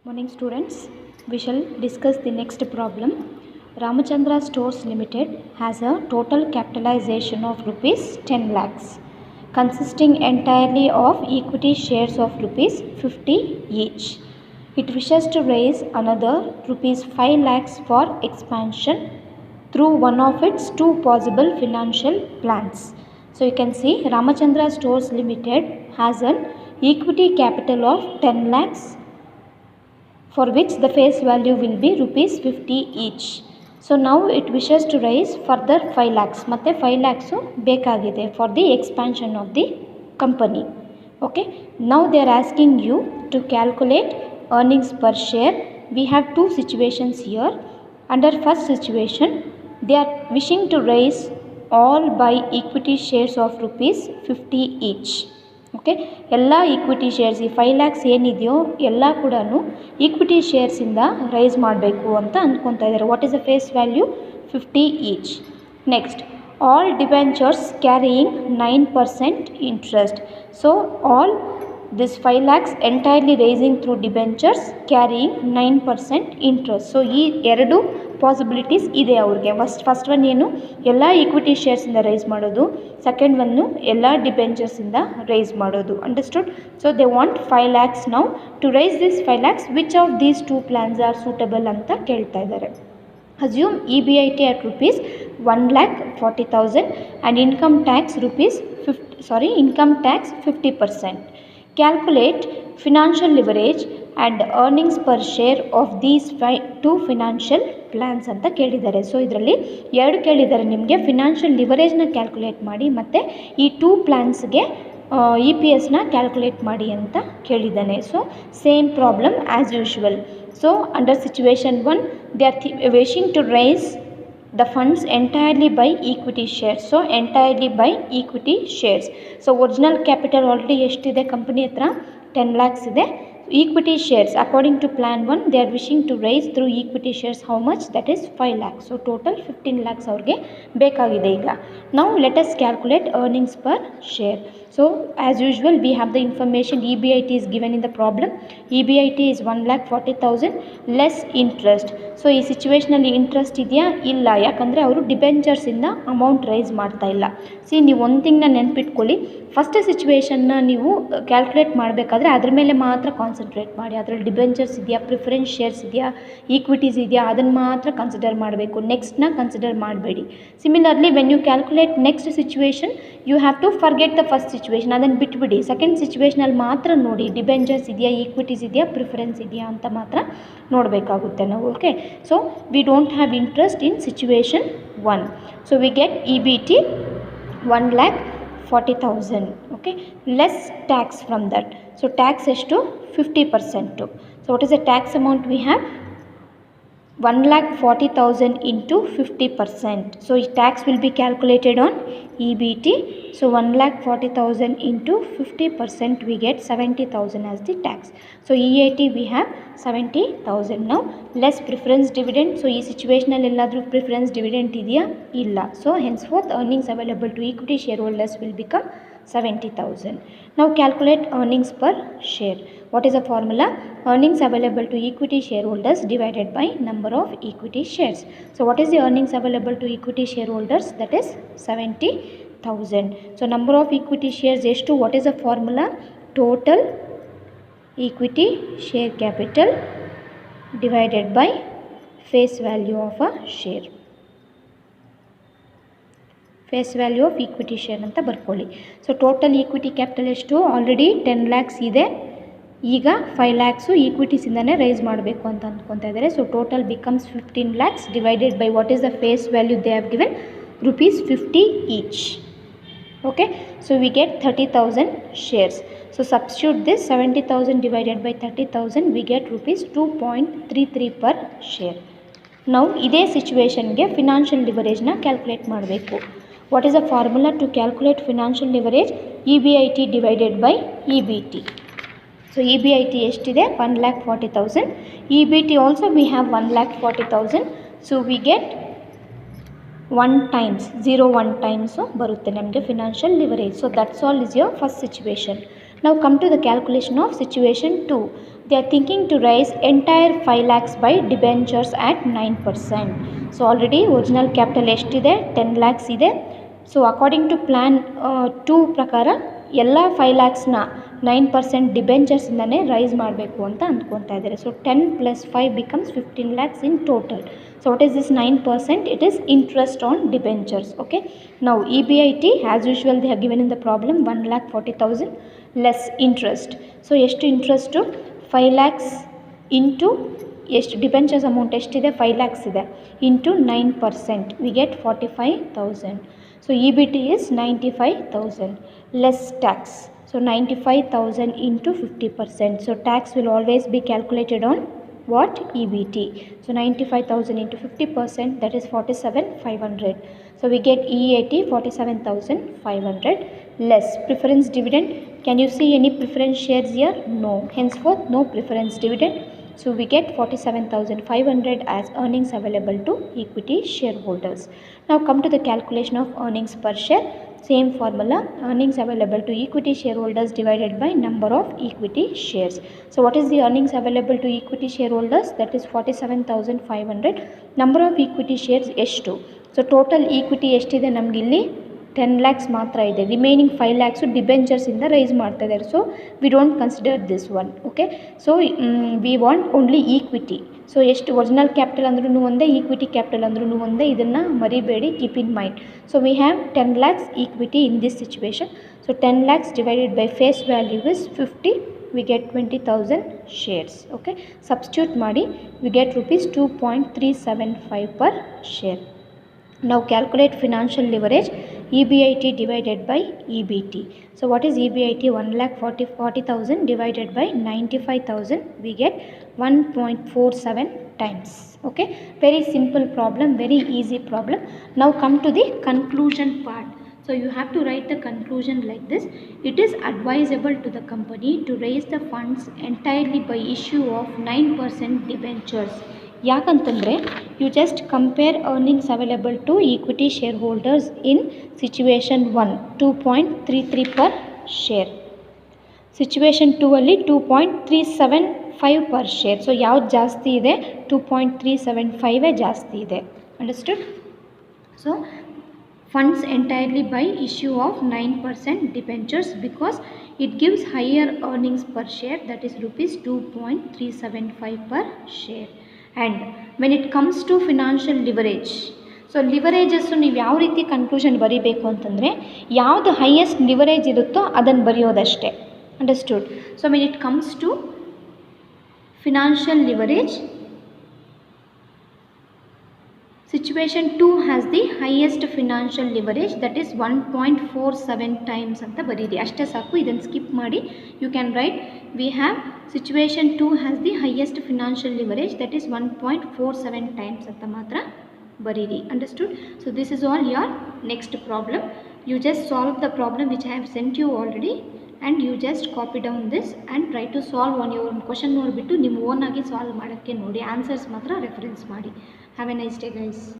Morning students, we shall discuss the next problem. Ramachandra Stores Limited has a total capitalization of rupees 10 lakhs consisting entirely of equity shares of rupees 50 each. It wishes to raise another rupees 5 lakhs for expansion through one of its two possible financial plans. So you can see Ramachandra Stores Limited has an equity capital of 10 lakhs for which the face value will be rupees 50 each. So now it wishes to raise further 5 lakhs. Matte 5 lakhs bekagide for the expansion of the company. Okay. Now they are asking you to calculate earnings per share. We have two situations here. Under first situation, they are wishing to raise all by equity shares of rupees 50 each. Okay ಎಲ್ಲ equity shares ಈ 5 lakhs ಏನಿದೆಯೋ ಎಲ್ಲ ಕೂಡ equity ಶೇರ್ಸಿಂದ rice ಮಾಡಬೇಕು ಅಂತ ಅಂದ್ಕೊತಾ ಇದ್ದಾರೆ. What is the face value 50 each. Next all debentures carrying 9% interest. So all this 5 lakhs entirely raising through debentures carrying 9% interest. So ಈ ಎರಡು ಪಾಸಿಬಿಲಿಟೀಸ್ ಇದೆ ಅವ್ರಿಗೆ. ಫಸ್ಟ್ ಒನ್ ಏನು, ಎಲ್ಲ ಈಕ್ವಿಟಿ ಶೇರ್ಸಿಂದ ರೈಸ್ ಮಾಡೋದು. ಸೆಕೆಂಡ್ ಒನ್ನು ಎಲ್ಲ ಡಿಬೆಂಚರ್ಸಿಂದ ರೈಸ್ ಮಾಡೋದು. Understood? So they want 5 lakhs now. To raise this 5 lakhs which of these two plans are suitable ಅಂತ ಕೇಳ್ತಾ ಇದ್ದಾರೆ. Assume EBIT at rupees 1,40,000 and income tax 50%. Calculate financial leverage and earnings per share of these two financial plans ಅಂತ ಕೇಳಿದ್ದಾರೆ. So ಇದರಲ್ಲಿ ಎರಡು ಕೇಳಿದ್ದಾರೆ ನಿಮಗೆ. Financial ಲಿವರೇಜ್ನ ಕ್ಯಾಲ್ಕುಲೇಟ್ ಮಾಡಿ ಮತ್ತು ಈ ಟೂ ಪ್ಲ್ಯಾನ್ಸ್ಗೆ EPSನ ಕ್ಯಾಲ್ಕುಲೇಟ್ ಮಾಡಿ ಅಂತ ಕೇಳಿದ್ದಾನೆ. So same problem as usual. So under situation 1, they are wishing to raise the funds entirely by equity shares. So entirely by equity shares. So original capital already ಎಷ್ಟಿದೆ company ಹತ್ರ, 10 lakhs ಇದೆ. Equity shares according to plan 1 they are wishing to raise through equity shares how much, that is 5 lakhs. So total 15 lakhs ಅವ್ರಿಗೆ ಬೇಕಾಗಿದೆ ಈಗ. Now let us calculate earnings per share. So as usual we have the information. EBIT is given in the problem. EBIT is 1,40,000 less interest. So ಈ ಸಿಚುವೇಷನಲ್ಲಿ interest ಇದೆಯಾ, ಇಲ್ಲ. ಯಾಕಂದರೆ ಅವರು ಡಿಬೆಂಚರ್ಸಿಂದ amount rice ಮಾಡ್ತಾ ಇಲ್ಲ. ನೀವು ಒಂದು ಥಿಂಗ್ನ ನೆನ್ಪಿಟ್ಕೊಳ್ಳಿ, ಫಸ್ಟ್ ಸಿಚುವೇಷನ್ನ ನೀವು ಕ್ಯಾಲ್ಕುಲೇಟ್ ಮಾಡಬೇಕಾದ್ರೆ ಅದ್ರ ಮೇಲೆ ಮಾತ್ರ ಕಾನ್ಸಂಟ್ರೇಟ್ ಮಾಡಿ. ಅದರಲ್ಲಿ ಡಿಬೆಂಚರ್ಸ್ ಇದೆಯಾ, ಪ್ರಿಫರೆನ್ಸ್ ಶೇರ್ಸ್ ಇದೆಯಾ, ಈಕ್ವಿಟೀಸ್ ಇದೆಯಾ, ಅದನ್ನು ಮಾತ್ರ ಕನ್ಸಿಡರ್ ಮಾಡಬೇಕು. ನೆಕ್ಸ್ಟ್ನ ಕನ್ಸಿಡರ್ ಮಾಡಬೇಡಿ. Similarly when you calculate next situation you have to forget the first situation, ಅದನ್ನು ಬಿಟ್ಬಿಡಿ. ಸೆಕೆಂಡ್ ಸಿಚುವೇಷನಲ್ಲಿ ಮಾತ್ರ ನೋಡಿ ಡಿಬೆಂಚರ್ಸ್ ಇದೆಯಾ, ಈಕ್ವಿಟೀಸ್ ಇದೆಯಾ, ಪ್ರಿಫರೆನ್ಸ್ ಇದೆಯಾ ಅಂತ ಮಾತ್ರ ನೋಡಬೇಕಾಗುತ್ತೆ ನಾವು. Okay. So we don't have interest in situation 1. So we get EBT 1,40,000. Okay. Less tax from that. So tax is to 50%. So what is the tax amount we have? 1,40,000 into 50%. So tax will be calculated on EBT. So 1,40,000 into 50% we get 70,000 as the tax. So EAT we have 70,000. Now less preference dividend. So ee situational elladru preference dividend idya illa. So henceforth earnings available to equity shareholders will become 70,000. Now calculate earnings per share. What is the formula? Earnings available to equity shareholders divided by number of equity shares. So what is the earnings available to equity shareholders? That is 70,000. So number of equity shares is to, what is the formula? Total equity share capital divided by face value of a share. Face value of equity share ಅಂತ ಬರ್ಕೊಳ್ಳಿ. So total equity capital ಎಷ್ಟು? Already 10 lakhs ಇದೆ. ಈಗ 5 lakhs ಈಕ್ವಿಟೀಸಿಂದನೇ rice ಮಾಡಬೇಕು ಅಂತ ಅಂದ್ಕೊತಾ ಇದ್ದಾರೆ. So total becomes 15 lakhs divided by what is the face value they have given, rupees 50 each. Okay. So we get 30,000 shares. So substitute this 70,000 divided by 30,000 we get rupees 2.33 per share. ನಾವು ಇದೇ ಸಿಚುವೇಷನ್ಗೆ ಫಿನಾನ್ಷಿಯಲ್ ಲಿವರೇಜ್ನ ಕ್ಯಾಲ್ಕುಲೇಟ್ ಮಾಡಬೇಕು. What is the formula to calculate financial leverage? EBIT divided by EBT. So EBIT ಎಷ್ಟಿದೆ? 1,40,000. EBT also we have 1,40,000. So we get 1 times 0.1 times ಬರುತ್ತೆ ನಮಗೆ financial leverage. So that's all is your first situation. Now come to the calculation of situation 2. they are thinking to raise entire 5 lakhs by debentures at 9%. So already original capital ಎಷ್ಟಿದೆ 10 lakhs ಇದೆ. So according to plan 2 ಪ್ರಕಾರ ಎಲ್ಲ 5 ಲ್ಯಾಕ್ಸ್ನ 9% ಡಿಬೆಂಚರ್ಸಿಂದನೇ rice ಮಾಡಬೇಕು ಅಂತ ಅಂದ್ಕೊತಾ ಇದ್ದಾರೆ. So 10 + 5 becomes 15 lakhs in total. So what is this 9%? It is interest on debentures. Okay. Now EBIT as usual they have given in the problem 1,40,000 less interest. So ಎಷ್ಟು interest 5 lakhs into ಎಷ್ಟು debentures amount ಎಷ್ಟಿದೆ 5 lakhs ಇದೆ into 9% we get 45,000. So EBT is 95,000 less tax. So 95,000 into 50%. So tax will always be calculated on what? EBT. So 95,000 into 50%, that is 47,500. So we get EAT 47,500 less preference dividend. Can you see any preference shares here? No. Henceforth no preference dividend. So we get 47,500 as earnings available to equity shareholders. Now come to the calculation of earnings per share. Same formula, earnings available to equity shareholders divided by number of equity shares. So what is the earnings available to equity shareholders? That is 47,500. Number of equity shares ಎಷ್ಟು? So total equity ಎಷ್ಟಿದೆ ನಮಗಿಲ್ಲಿ 10 lakhs ಮಾತ್ರ ಇದೆ. Remaining 5 lakhs ಡಿಬೆಂಚರ್ಸಿಂದ raise ಮಾಡ್ತಾ ಇದ್ದಾರೆ. So we don't consider this one. Okay. So we want only equity. So ಎಷ್ಟು original capital ಅಂದ್ರೂ ಒಂದೇ, ಈಕ್ವಿಟಿ ಕ್ಯಾಪಿಟಲ್ ಅಂದ್ರೂ ಒಂದೇ, ಇದನ್ನು ಮರಿಬೇಡಿ, keep in mind. So we have 10 lakhs equity in this situation. So 10 lakhs divided by face value is 50. we get 20,000 shares. Okay. Substitute ಮಾಡಿ we get rupees 2.375 per share. Now calculate financial leverage, EBIT divided by EBT. So what is EBIT? 1,40,000 divided by 95,000, we get 1.47 times. Okay, very simple problem, very easy problem. Now come to the conclusion part. So you have to write the conclusion like this. It is advisable to the company to raise the funds entirely by issue of 9% debentures. ಯಾಕಂತಂದರೆ you just compare earnings available to equity shareholders in situation 1 2.33 per share. Situation 2 ಅಲ್ಲಿ 2.375 per share. So ಯಾವ್ದು ಜಾಸ್ತಿ ಇದೆ? 2.375 ಜಾಸ್ತಿ ಇದೆ. Understood? So funds entirely by issue of 9% debentures because it gives higher earnings per share, that is rupees 2.375 per share. And when it comes to financial leverage, so leverages ನೀವು ಯಾವ ರೀತಿ conclusion ಬರೀಬೇಕು ಅಂತಂದರೆ ಯಾವುದು ಹೈಯೆಸ್ಟ್ ಲಿವರೇಜ್ ಇರುತ್ತೋ ಅದನ್ನು ಬರೆಯೋದಷ್ಟೇ. Understood? So when it comes to financial leverage, situation 2 has the highest financial leverage, that is 1.47 times ಅಂತ ಬರೀರಿ. ಅಷ್ಟೇ ಸಾಕು, ಇದನ್ನು ಸ್ಕಿಪ್ ಮಾಡಿ. You can write we have situation 2 has the highest financial leverage, that is 1.47 times ಅಂತ ಮಾತ್ರ ಬರೀರಿ. Understood? So this is all your next problem. You just solve the problem which I have sent you already and you just copy down this and try to solve on your own. Question ನೋಡಿಬಿಟ್ಟು ನಿಮ್ಮ own ಆಗಿ solve ಮಾಡೋಕ್ಕೆ ನೋಡಿ, answers ಮಾತ್ರ reference ಮಾಡಿ. Have a nice day guys.